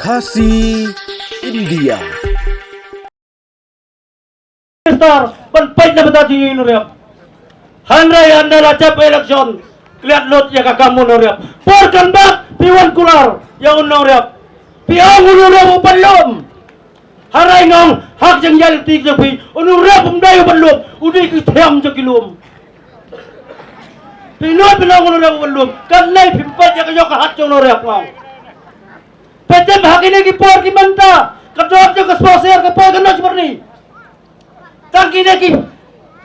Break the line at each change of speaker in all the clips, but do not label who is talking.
Kasih India.
Star, panpay na bata di Noriap. Hanray anda racap eleksyon. Kliat lot ya kakamu Noriap. Porkan bak piwan kular ya Noriap. Piang Noriap upanlom. Haray ngong hak jeng yal tik japi. Noriap umdayo panlom. Udi kithiam jakilum. Pinot pinang Noriap upanlom. Kanay pimpat ya kayo kahat jeng Noriap ngong. Petem hakini ki por ki manta. Kadok jo kasposer ka por kanot seperti. Tangki ki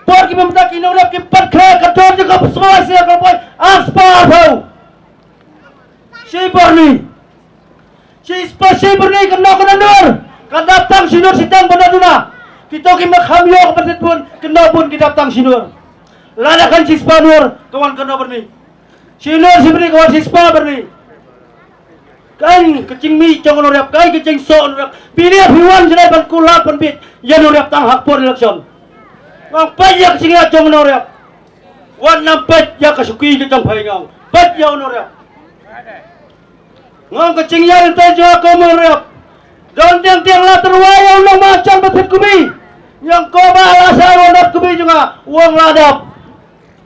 por ki mamta ki Noriap ki parkha kadok jo kasposer ka por aspar ho. Sibarni. Sibarni kanok kanor. Kadaptang sinur sitang panaduna. Kita ki makhamyo kapatid pun kenapun kidaptang sinur. Ladakan sispanur kawan berni. Sinur sibri kawan sispa berni. Kain kecing mi cong Noriap, kain kecing so Noriap. Pilih hiwan jenai ban kulap ban bit. Ya Noriap tang hak por eleksyon. Ngang pet ya kecing ya cong Noriap. Wan nampet ya kasuki ke cong paingang. Pet ya Noriap. Ngang kecing ya entai jo ko Noriap. Don tiang la terwaya ulang macam betit kubi. Yang ko ba alasar wanap kubi juga uang ladap.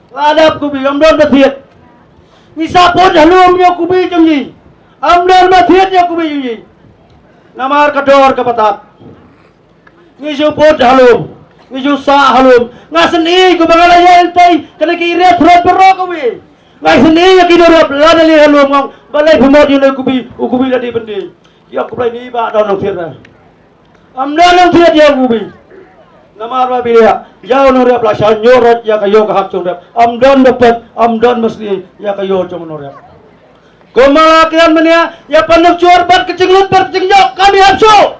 Ladap kubi am don betit. Ni sapon halum yo kubi cong ji. Amdan mathiat ya kubi yunyi. Namar kador kapatat. Ngisu pot halum. Ngisu sa halum. Ngasen i ku bangalaya entai. Kana ki ret rot perro kubi. Ngasen i ya ki dorap ladali halum ngong. Balai pemot yunai kubi. Kubi ladi bendi. Ya kubi ni ba daun nang thiat. Amdan nang thiat ya kubi. Namar ba biya. Jauh Noriap la sya nyorot ya kayo kahak cong Noriap. Amdan dapat. Amdan mesti ya kayo cong Noriap. Kumalakian menia ya panuk cuar bat kecing lut bat kecing yok kami hapsu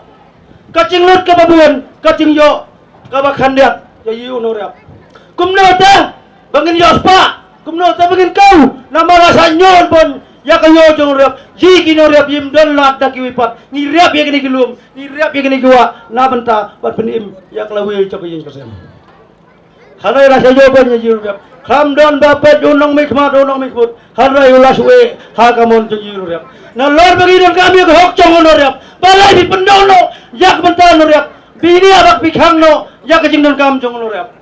kecing lut ke babuan kecing yok ke bakhandiat ya yu Noriap kumnota bangin yospa kumnota bangin kau nama rasa nyon pun ya kayo jong Noriap jiki Noriap yim don lat dak wipat ngiriap ya gini gilum ngiriap ya gini gua na benta bat penim ya kelawi cok yin kasem hanai rasa jawabannya yu Noriap Kamdan bapat unang mikmat unang mikmut harai ulaswe hakamon jeng Noriap. Nah lor bagi dan kami ke hok cong Noriap. Balai di pendono yak bentar Noriap. Bini abak pikhang no yak jeng dan kam cong Noriap.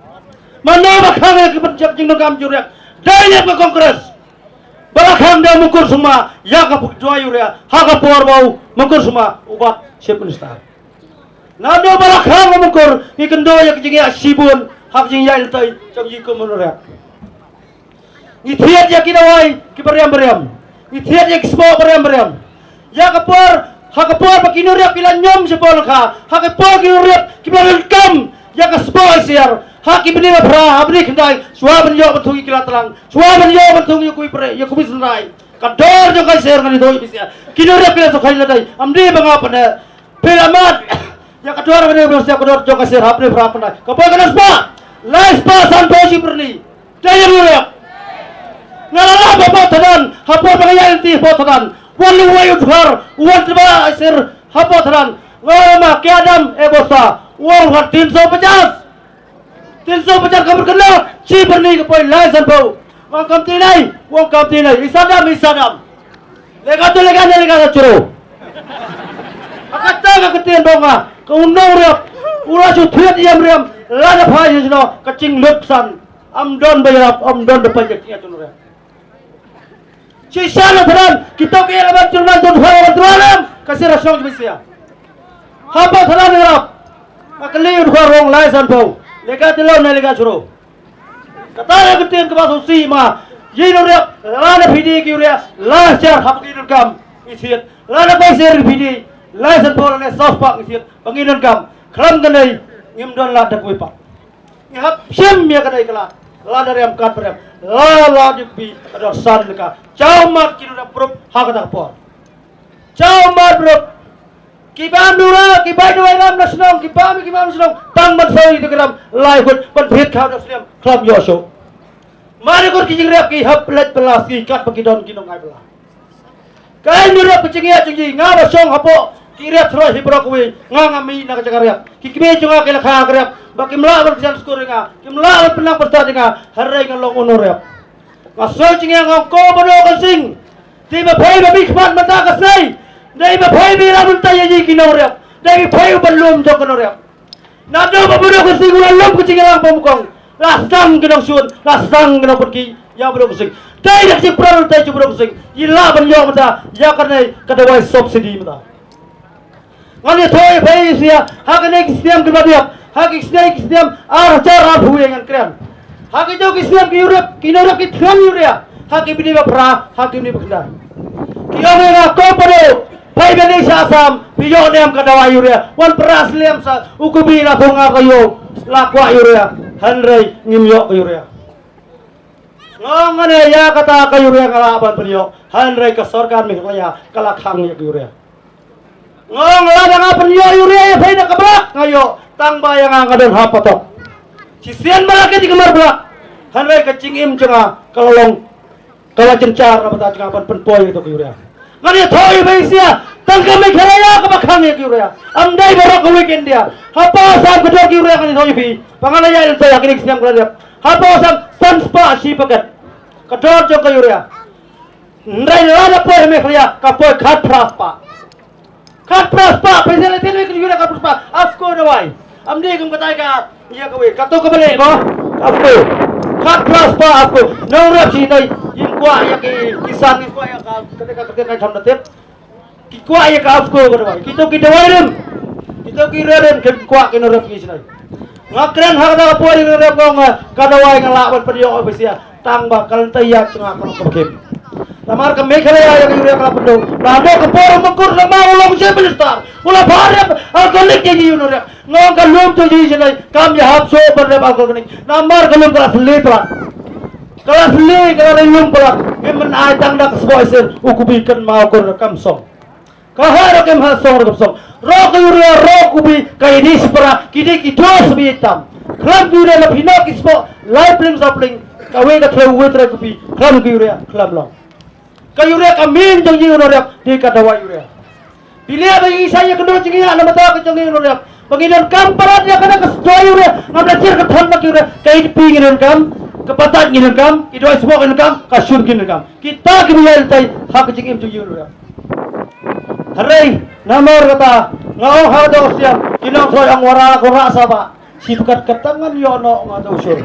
Mana bakhang yak benjak jeng dan kam Noriap. Daya ke kongres. Balakang dah mukur semua yak apuk dua Noriap. Haka por bau mukur semua ubat sepenista. Nado balakang mukur ikendo yak jeng yak sibun hak jeng yak iltai cong yikum Noriap. Ithiat ya kinawai kiberiam-beriam. Ithiat ya kismo beriam-beriam. Ya kapor, hakapor bagi Noriap kilan nyom sepol ka. Hakapor kinuriap kibalan kam. Ya kaspo siar. Haki beni pra, abni kendai. Suaban yo bentungi kilat terang. Suaban yo bentungi kui pre, yo kubi senrai. Kador jo kai ser ngani doi bisia. Kinuriap kilan sokai ladai. Amdi bangapa ne. Pelamat. Ya kador beni berusia kador jo kai ser hapne pra pandai. Kapor kana spa. La spa santosi perni. Daya Noriap. Ngalala bapak tadan, hapor bangayal ti potadan. Walu wayu dhar, wan tiba asir hapotadan. Ngalama kiadam bosta. Wang hat 350. 350 kabar kena. Si berni ke poin laisan bau. Wang kamti nai, wang kamti nai. Isadam. Lega curu. Akata kaketin bonga. Kaunong riap. Urasu thiat iam riam. Lada phai jino kacing lutsan. Amdon bayarap, amdon depan jaknya cunur. Sisa teran kita ke elemen curman tuan teran kasih rasong bisa. Apa teran ngerap? Makali udah rong laisan bau. Lega tilau na lega curu. Kata ketin ke masuk si ma. Ye Noriap lana pidi kiuria lancar hapkin kam isiat. Lana pasir pidi laisan bau lana sospak isiat. Banginan kam. Kelam kenai ngimdon lada kuipak. Ngap sim ya kenai kelak. Lada riam kat riam. Lala dibi ada san leka. Caumat kini dah prop hak tak por. Caumat prop. Kibam dura, kibai dua ram nasional, kibam nasional. Tang mansau itu keram laikut penbrit kau nasional. Kelam yosho. Mari kau kijing riap ki hap pelat pelas ki kat pekidon kinong ai belah. Kain dura pecingia cingi ngara song hapo. Kiriap terus hibrokui ngangami nak cakariap. Kikibe cunga kela kagariap. Baki melawan kesan skuringa. Kimelawan penang pertandingan. Harai ngalong unoriap. Ngasoi cingi ngangko bodoh kasing. Tiba pay babi kemat mata kasai. Dai ba phai bi ra mun tay ji kinoriap. Dai phai ban lum jo kinoriap. Na do ba budo ko siguran lum ko cingalang pamukong. Lasang kinong sun, lasang kinong pergi. Ya budo ko sing. Dai dak si pral tay ju budo ko sing. Ila ban yo mata ya karnai kadawai subsidy mata. Ngani thoi phai sia hakane kisdiam kibadiap. Hak kisdiam arjar abhu yang kren. Hak itu kisdiam kinoriap ki thran yuria. Hak ibni ba pra, hak ibni ba kendar. Kiyone na ko pado. Pai beli sasam, piyo niam kadawa yuria. Wan peras liam sa ukubi na bunga kayo. Lakwa yuria. Hanrei ngimyo yuria. Ngomane ya kata kayo yuria kalaban penyo. Hanrei kesorkan mihlaya kalakhang yuria. Ngong lada nga penyo yuria ya pai na kabrak ngayo. Tang bayang ang kadon hapatok. Sisian malaki di kamar belak. Hanrei kecingim cenga kalolong. Kalau cencar apa tak cengapan penpoy itu yuria. Ngani thoi baisia tangka me khalaya ka bakhang ye kyuria amdai borok weekend dia hapa sam kedor kyuria ngani thoi bi pangalaya il toya kini siam kala hapa sam sanspa si paket kedor jo kyuria ndai lada poy me khalaya ka poy khat praspa pesele tene kyuria ka praspa afko dawai amdai kum katai ka ya ka we kato ka bale ko afko khat praspa afko nongrak si nai kwa ya kisan kwa ya ketika kam natet kwa ya ka afko kadawai kito kidawairim kito kireren kwa kinorep kisnai ngakren hada pori norep ngong kadawai ngalaban pediyo obesia tang bakal tayak cenga kono kekem lamar ke mekhalaya ya yuria kala pendo lado ke poro mengkur na maulong se belistar ula barep alkolik ji yunorep ngong kalum to ji sinai kam ya hapso berep alkolik namar kalum kala selitra kelas li kalau lum pelak kemen ai tang dak spoiser ukubikan mau kor kamsong kahar kem hasong kamsong rok yuria rok kubi kai di separa kidi kidos bitam klam yuria la pinok ispo laipling sapling kawe ka theu wetra kubi klam yuria klam long ka yuria kamin jong yuria di kadawa yuria bilia bagi saya kedua cengia na mata ka jong yuria bagidan kamparat ya kana ka yuria ngabla cer ka thon mak yuria kai pingin kam kepatat gini kam, itu semua gini kam, kasur gini kam. Kita kini tay hak jengim tu yuru. Hari namor kata ngau hado siam, kinong soy ang wara ko rasa ba. Sikat katangan yono ngado usur.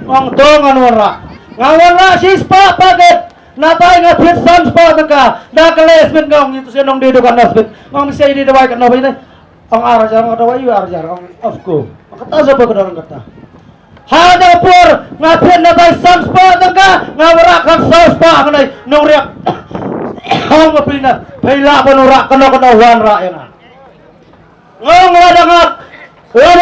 Ang tongan wara. Ngawara sispa paket. Natay nga pit sam spa ka. Nakales mit ngong itu senong dedo kan nasbit. Ngong say di dawai kan nobai ang arajar ang dawai arajar ang afko. Kata sa pagdaran kata. Hada pur ngapin na tay samspa tangka ngawarakan samspa kanay nongriak hong mapina pila panura kano wan ra yana ngong wada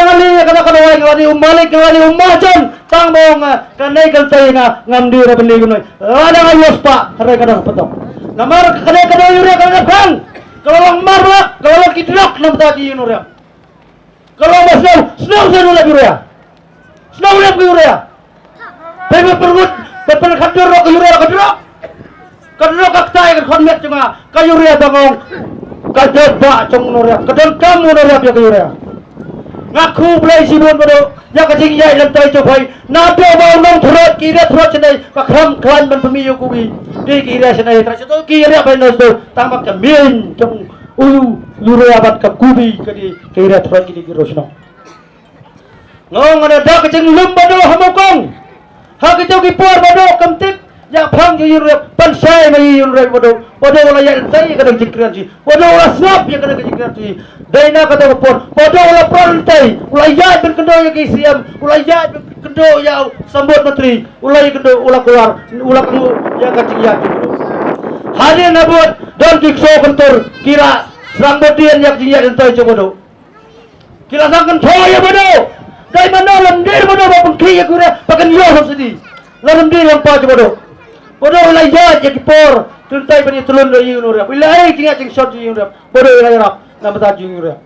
ngali kana kanawai ngani umalik ngani umajon tangmong kanay kaltay nga ngamdi ra bendi kunoy wada ngayos pa haray kana patok namar kanay yuri kana bang kalawang marla kalawang kidlok nam tadi yunuria kalawang snow senula biruya Snow lep yuria. Tapi pergut, betul kadur rok yuria kadro kaktai kan met cuma kayuria bangong kadur ba cong nuria kadon kamu nuria ya kayuria. Ngaku belai sibun bodo ya kacing ya lantai cobai nabe bau nong thurot kira thurot cenai pakram klan ban pemiyu kubi di kira cenai traseto kira benos do tambak kemin cong uyu yuria bat ka kubi kadi kira thurot kini girosno. Ngong ada dak kecing lum bado hamukong hak itu kipor bado kamtip ya phang yur pansai mai yur bado la ya tai kadang jikran ji bado la snap ya kadang jikran ji daina kata kipor bado la prantai ula ya ben kendo ya kisiam ula ya ben kendo ya sambut menteri ula ya kendo ula keluar ula kendo ya kacing ya kendo hadir nabut dan dikso kentor kira sambutian ya kacing ya entai cobodo kira sangkan thoya bado Dai mana lamdir bodo bapun kiya kure pakan yo subsidi lamdir yang pa bodo bodo la ya je kipor tuntai bani tulun do yunura bilai tinga ting shot yunura bodo la yarap nama ta yunura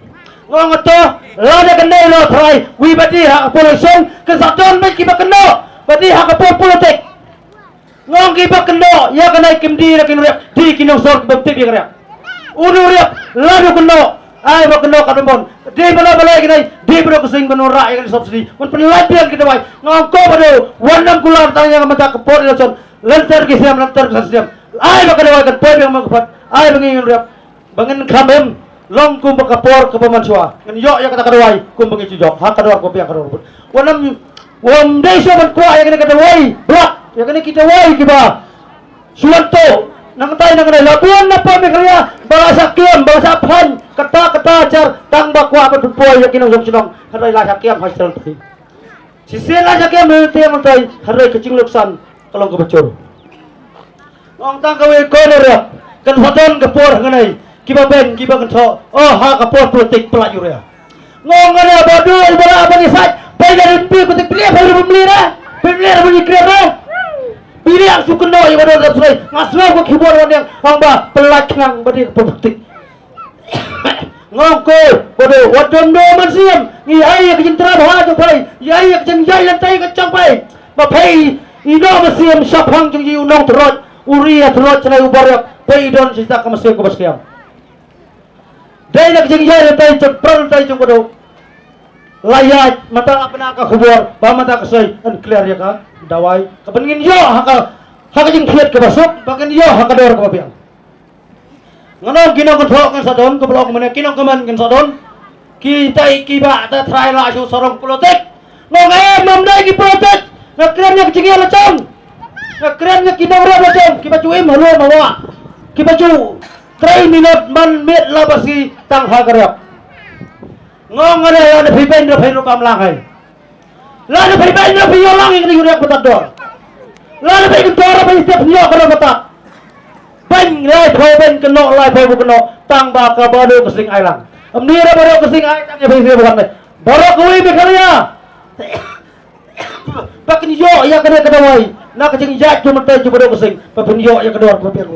ngong to la de kendai lo thai wi bati ha pollution ke saton me ki bakno bati ha ka politik ngong ki bakno ya kanai kimdi ra kinura di kinong sor bakti bi kara unura la do kno ai bakno kadon di mana balai kinai di bro kusing benora yang subsidi mun penelatian kita wai ngongko bodo wanam kular tanya mata kepor lacon lantar kisiam lantar kisiam ai bakal wai kan poy yang mengpat ai bangin rap Bangin kamem long kum bakapor ke pemansua. Ngan yo ya kata kadawai kum bagi cujok. Ha kadawar ko piang kadawar. Wanam wam desa man kwa ya kene kadawai. Blak ya kene kita wai kiba. Suwanto nang tay nang labuan na pa me kaya bahasa kiam bahasa pan kata jar tang bakwa pa tupoy ya kinong sinong haray la kiam hasal tay. Sisela ja kiam me te man tay haray kecing luksan kalong kebacur. Ngong tang kawe koner kan sadon kapor nganai kiba ben kiba kan tho oh ha kapor politik pelajur ya ngong ngana bodu ibara bani sat pai dari pi ko te pilih baru beli ra pilih bani kira pilih ang sukno ibara da suai ngaswa ko kibor wan yang hamba pelakang bani politik ngong ko bodu wadon do man siam ni ai ke jintra bha jo pai ai ke jeng jai lan tai ke chang pai ba pai ino masiam saphang jeng ji unong terot uria terot chnai ubar Paidon sisa kamasih ko baskiam. Dai nak jeng jaya tai cepral tai jeng bodo. Layat mata apa nak kubur, ba mata kasai an clear ya ka dawai. Kepeningin yo haka jeng khiat ke basuk, bagen yo haka dor ke babiang. Ngono kinong konthok kan sadon ko blok mene kinong kaman kan sadon. Kita ikiba ta try la su sorong politik. Ngong mamdai ki politik. Ngakren yak jeng ya lacong. Ngakren yak kinong ra lacong, kiba cuim halu mawa. Kibaju 3 minit man mit labasi tang hagarap ngong ada la na pipen na peno kamlangay la na pipen na piyo lang yung yurak batador la na pipen tora pa istep niyo kana batak ben lai po ben keno lai po keno tang baka bado kasing ailang amnira bado kasing ay tang yabe bukan me baro kuwi be kanya pakin yo ya kana kadawai na kajing ya cuma tay bado kasing pakin yo ya kadawar ko piang